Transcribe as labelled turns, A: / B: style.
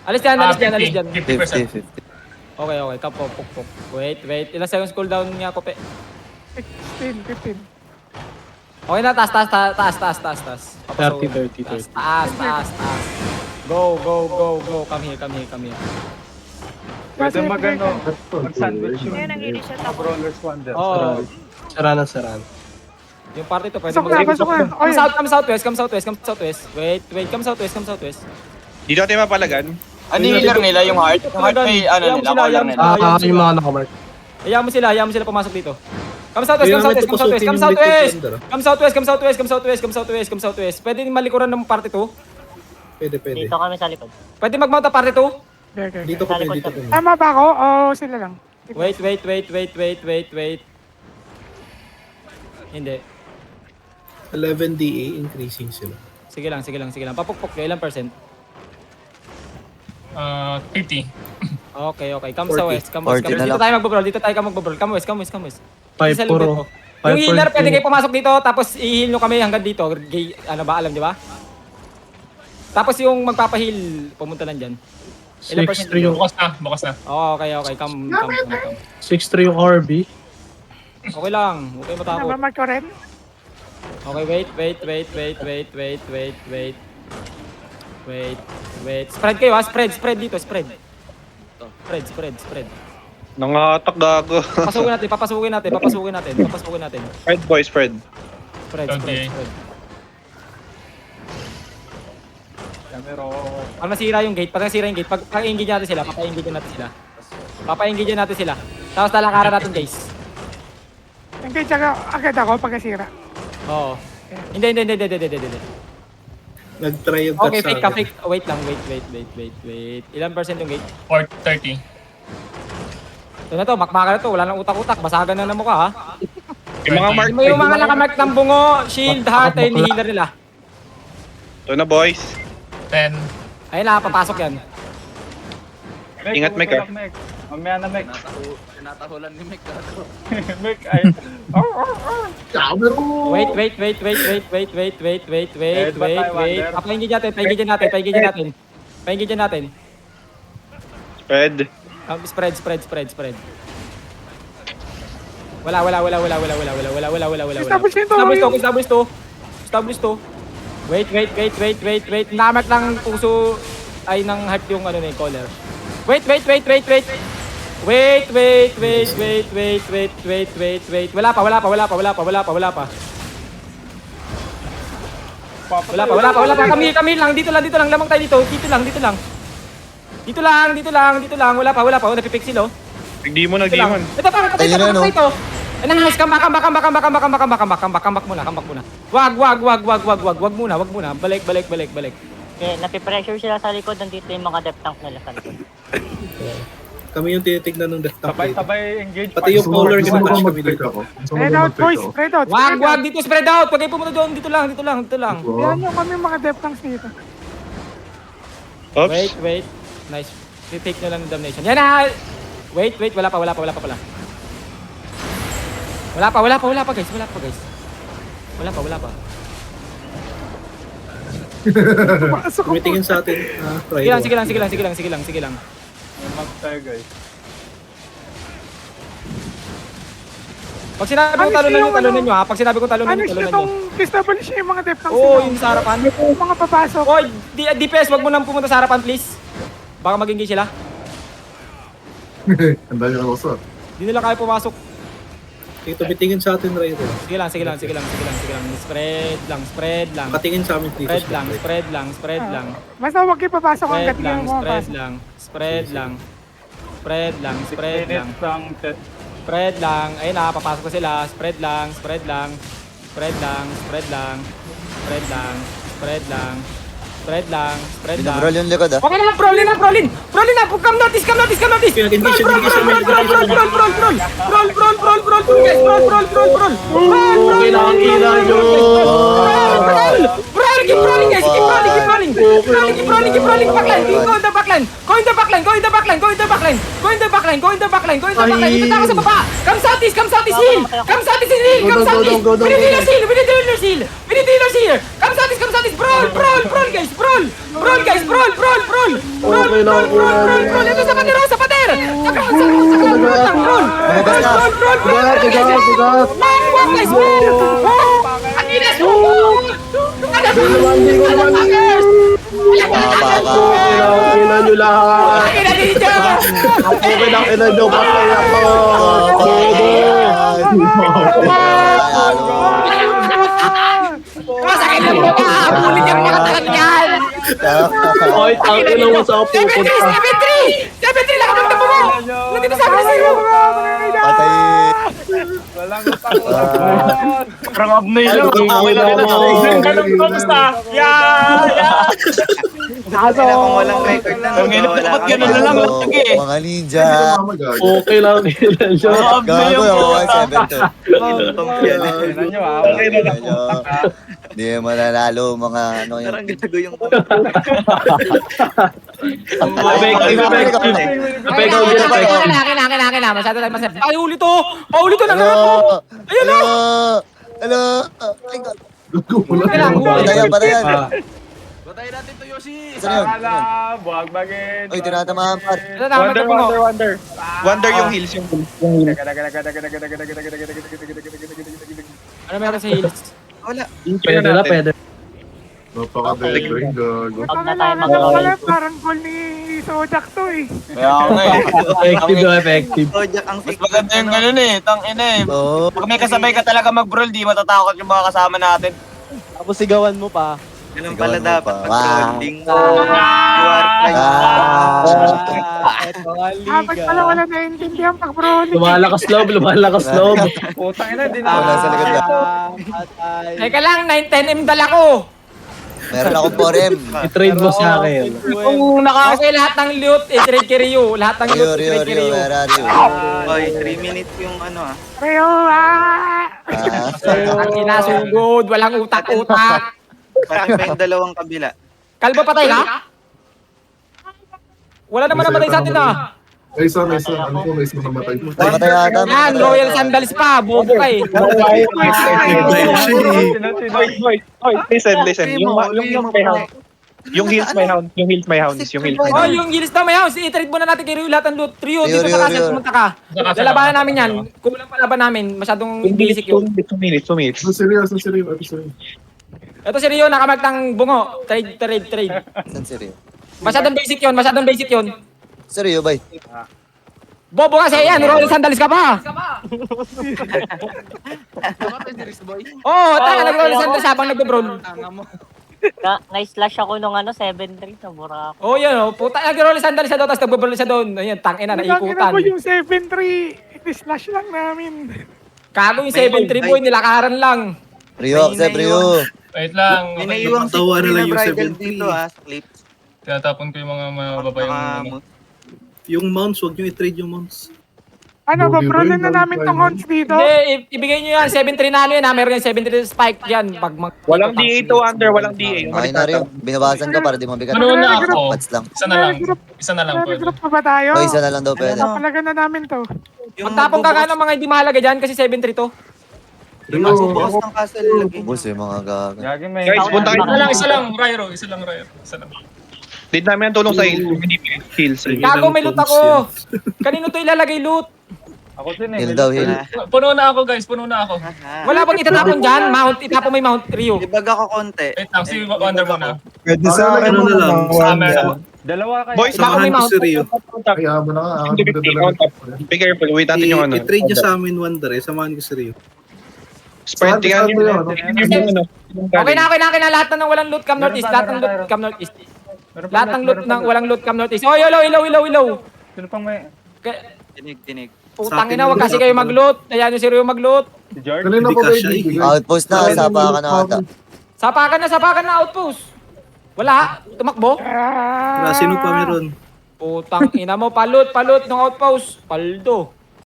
A: Alis dyan, alis dyan, alis
B: 50,
A: dyan.
B: 50%.
C: 50.
A: Okay, kapo, puk. Wait. Ilang seconds cooldown nga, Kope?
D: 16, 15.
A: Okay na, taas.
E: 30, 30.
A: Taas. Go. Come here.
F: Pwede mag-sandwich yung
G: Ngayon, nag-reset ako.
F: Brawler's Wonder.
A: Oo.
E: Saran.
A: Yung party to, pwede
D: Pasok na. Okay.
A: Come southwest. Wait, come southwest.
H: Dito tayo mapalagan.
C: Ano yung healer nila? Yung heart? Yung heart may ano nila? Collar nila.
E: Yung mga nakamark.
A: Hayaan mo sila pumasok dito. Come southwest. Pwede malikuran ng party to?
I: Pwede.
G: Dito kami sa likod.
A: Pwede mag-mount ang party to?
D: Okay.
I: Dito kami, dito kami.
D: Tama ba ako? O sila lang?
A: Wait. Hindi.
I: 11 DA increasing sila.
A: Sige lang. Papukpok kayo, ilang percent?
B: 50.
A: Okay. Come sa
I: 40.
A: west. Come
C: 40
A: west.
C: na
A: Dito
C: lang.
A: tayo magbo-brawl. Come west.
E: 5 puro.
A: Yung healer, pwede kayo pumasok dito, tapos i-heal nyo kami hanggang dito. Ano ba, alam di ba? Tapos yung magpapahil, pumunta lang dyan. Ilang percent
E: 6-3 yung,
B: Bukas na.
A: Oh, okay. Come.
E: 6-3 yung RB.
A: Okay lang, huwag kayo matakot.
D: Nabamark ko rin?
A: Okay, wait. Spread kayo ha, spread dito, spread. Spread.
H: Nangahatak gago.
A: Papasukin natin.
H: Spread boy, spread.
B: Okay.
A: Spread.
F: Pero,
A: Pag nasira yung gate, pag-engage natin sila, papaengage natin sila. Tapos talakaran natin guys.
D: Engage agad ako pagkasira.
A: Oo. Hindi.
I: Nag-try yung
A: Okay,
I: cut sa akin.
A: fake. Wait lang, wait. Ilan percent yung gate?
B: 30.
A: Ito na to, makmaka na to, wala nang utak-utak, basagan na ng mukha ha.
H: Yung mga mark.
A: Yung mga nakamark ng bungo, shield, heart, ayun, healer nila.
H: Ito na boys.
B: 10.
A: Ayun na, papasok yan.
H: Ingat, Mek, ah.
F: Mamaya na, Mek.
C: Tinatahulan ni Mick.
F: Mek, ay.
A: Wait. Papaingin natin.
H: Spread.
A: Spread. Wala. Establish to. Wait. Namak ng puso ay ng heart yung ano na yung collar. Wait. Wala pa. Kami lang. Dito lang. Lamang tayo dito. Dito lang. Wala pa. Oh, napipix sila.
H: Nag-demon.
A: Ito pa
C: Ayun na, no?
A: ito. Nice, comeback muna. Wag muna. Balik.
G: Okay, napipressure sila sa likod. Nandito yung mga depth tank nila sa likod.
I: Kami yung tinitignan ng death tank dito.
F: Sabay engage.
I: Pati yung polar ginatouch kami dito.
D: Spread out, boys. Spread out.
A: Wag dito, spread out. Pag kayo pumunta doon, dito lang.
D: Yan yung kami mga depth tanks dito.
H: Oops.
A: Wait. Nice. Take nyo lang ng damnation. Yan na. Wait. Wala pa pala. Wala pa guys. Wala pa.
I: Tumitingin sa atin.
A: Sige lang.
F: Mag tayo, guys.
A: Pag sinabi ko talunan nyo ha. Pag sinabi ko talunan
D: Ano siya
A: nyo.
D: itong establish yung mga depth tanks
A: Oo,
D: nila?
A: yung sa harapan.
D: Yung mga papasok.
A: Oy, DPS, wag mo nang pumunta sa harapan please. Baka mag-engage sila.
E: Ang dami na usap.
A: Di nila kaya pumasok.
I: Dito, bitingin sa atin, Rayro.
A: Sige lang. Spread lang.
I: Patingin sa amin dito.
A: Spread lang.
D: Basta huwag kayo papasok hanggat hindi mo mapasok.
A: Spread lang.
F: Minutes lang test.
A: Spread lang. Ayun na, papasok ko sila. Spread lang.
C: Binabrawl yung likod ah.
A: Okay na lang, prolin na. Come notice.
I: Pinag-engage
A: Roll, guys. Keep rolling, guys. Keep rolling. Backline. Go in the backline. Ito tayo sa baba. Come southeast, heal. We need healer seal. Pinidealers here! Kamsatis! Brawl guys! Brawl! Brawl guys! Brawl! Ito sa pader! Brawl! Walk guys! Ang inas mo!
E: Ina nyo lahat.
A: Ang ina dito!
E: Okay lang, ina nyo. Patay ako.
A: Masakit na po ka! Habulin niya mga talang yan!
E: Oy, tangin na mo sa ako pupunta.
A: 7-3 lang ang mo! Nandito sa akin zero!
F: Walang takot.
C: Parang abnay lang.
A: Kamusta? Yeah!
J: Kung walang record na
C: Ang ina, dapat ganun na lang lagi eh.
J: Mga ninja.
E: Okay lang, ina nyo.
J: Gago yung 7-2.
F: Tingnan nyo ah.
J: Hindi mananalo mga ano yung... Parang gago yung...
A: Akin na. Masyado tayo masarap. Ay, ulit to! Paulit to! Nangarap ko! Ayun na!
J: Hello! Ay, God.
A: Kailangan ko.
J: Patayan.
C: Batayin natin to, Yoshi.
J: Saan yun?
F: Akala, buwag bagin.
J: Uy, tinatamaan pa.
H: Wonder yung heals yung
A: Ano meron sa heels?
E: Pwede na, pwede.
D: Ito
G: Huwag na
D: na
G: tayo
D: lang
G: mag-roll.
D: parang goal ni Sojak to eh.
C: Kaya ako nga eh.
E: Effective na effective.
C: Mas maganda yung ganun eh. Tangina eh.
J: Oo.
C: Pag may kasabay ka talaga mag-brawl, di matatakot yung mga kasama natin.
J: Tapos sigawan mo pa.
I: Ganun
J: pala dapat
I: mag-trolling.
D: Dapat pala wala naiintindihan pag bro.
E: Lumalakas loob.
F: Putang ina, di
J: Wala sa likod ka.
A: Teka lang, 9-10M dala ko!
J: Meron akong 4M.
E: I-trade mo sa akin.
A: Kung okay, lahat ng loot, i-trade kay Ryu. Lahat ng loot,
J: Rio,
A: i-trade kay Ryu.
J: where are you?
I: Oy, 3 minutes yung ano ah.
D: Reo
A: Ang inasugod, walang utak-utak.
I: Bakit pa yung dalawang kabila?
A: Kalbo patay ka? Wala naman namatay sa atin ah.
E: May isa. Ano ko, may isa namatay.
J: Patay ata.
A: Yan, Royal Sandals pa, bobo ka eh.
H: Listen. Yung heals may hounds.
A: Oh, yung heals na may house, i-trade muna natin kay Ryu lahat ng loot. Ryu, dito
J: Rio,
A: sa kasal,
J: Rio.
A: pumunta ka. Lalabanan namin yan. Kulang pa laban namin, masyadong basic yun.
H: 2 minutes.
E: Seryoso.
A: Ito si Ryu, nakamag ng bungo. Trade.
J: San seryo?
A: Masyadong basic yun.
J: Seryo, bay?
A: Bobo kasi yan, Royal Sandals ka pa. Oo, tanga, nag-Royal Sandals habang nag-brawl.
G: Na-slash ako nung 7-3 na bura ako.
A: Oh, yun, oh. Puta, nag-Royal Sandals siya doon, tapos nag-brawl siya doon. Ayan, tangina, naikutan.
D: mo yung 7-3. Slash lang namin.
A: Kago yung 7-3 boy, nilakaran lang.
J: Rio, accept Rio.
B: Wait lang.
I: May naiiwang
E: Tawa na lang yung
I: bridal
E: 7-3.
I: dito ah, sa clip.
B: Tinatapon ko yung mga mababayang ano.
I: Yung mounts, huwag nyo i-trade yung mounts.
D: Ano ba, bro na namin tong horns dito?
A: Hindi, ibigay nyo yan, 7-3 na ano yan ha, meron yan 7-3 spike dyan. Pag
H: Walang DA to, Under. Walang DA.
J: Okay na Rio. Binabasan ka para di mabigat.
B: Puno na ako.
J: Pats lang.
B: Isa na lang pwede.
D: Nag-group pa ba tayo?
J: O, isa na lang daw pwede.
D: Napalaga na namin to.
A: Magtapong ka nga ng mga hindi mahalaga dyan kasi 7-3 to.
I: Yung magbubukas ng castle lagi.
J: Ubus yung mga gaga.
F: Gagi may...
H: Guys, punta kayo.
B: Isa lang, Ryro. Isa lang.
H: Need namin ang tulong sa heals. Hindi heals.
A: Kago, may loot ako. Kanino to ilalagay loot?
F: Ako din eh.
J: Heal daw, heal.
B: Puno na ako guys, puno na ako.
A: Wala bang itatapon dyan? Mount, itapon may Mount Rio.
I: Ibag ako konti.
B: Wait lang, si Wonder muna.
E: Pwede sa akin na lang.
F: Dalawa kayo.
H: Boys,
A: Itapon may Mount.
E: Kaya mo na nga.
H: Be careful. Wait natin yung ano.
I: I-trade nyo sa amin Wonder eh. Samahan ko si Rio.
H: Sprintingan nyo.
A: Okay na. Lahat na ng walang loot, Cam Northeast. Lahat ng loot, Cam Northeast. Lahat ng loot ng walang loot, Cam Northeast. Oh, ilaw.
F: Sino pang may...
I: Dinig.
A: Putang ina, wag kasi kayo mag-loot. Ayan yung si Rio mag-loot.
F: Si George?
E: Kanina
I: Hindi
E: po
I: ka siya eh.
J: Outpost na. Sapa ka na ata.
A: Sapakan na outpost. Wala, tumakbo.
I: Wala, sino pa meron?
A: Putang ina mo, palot ng outpost. Paldo.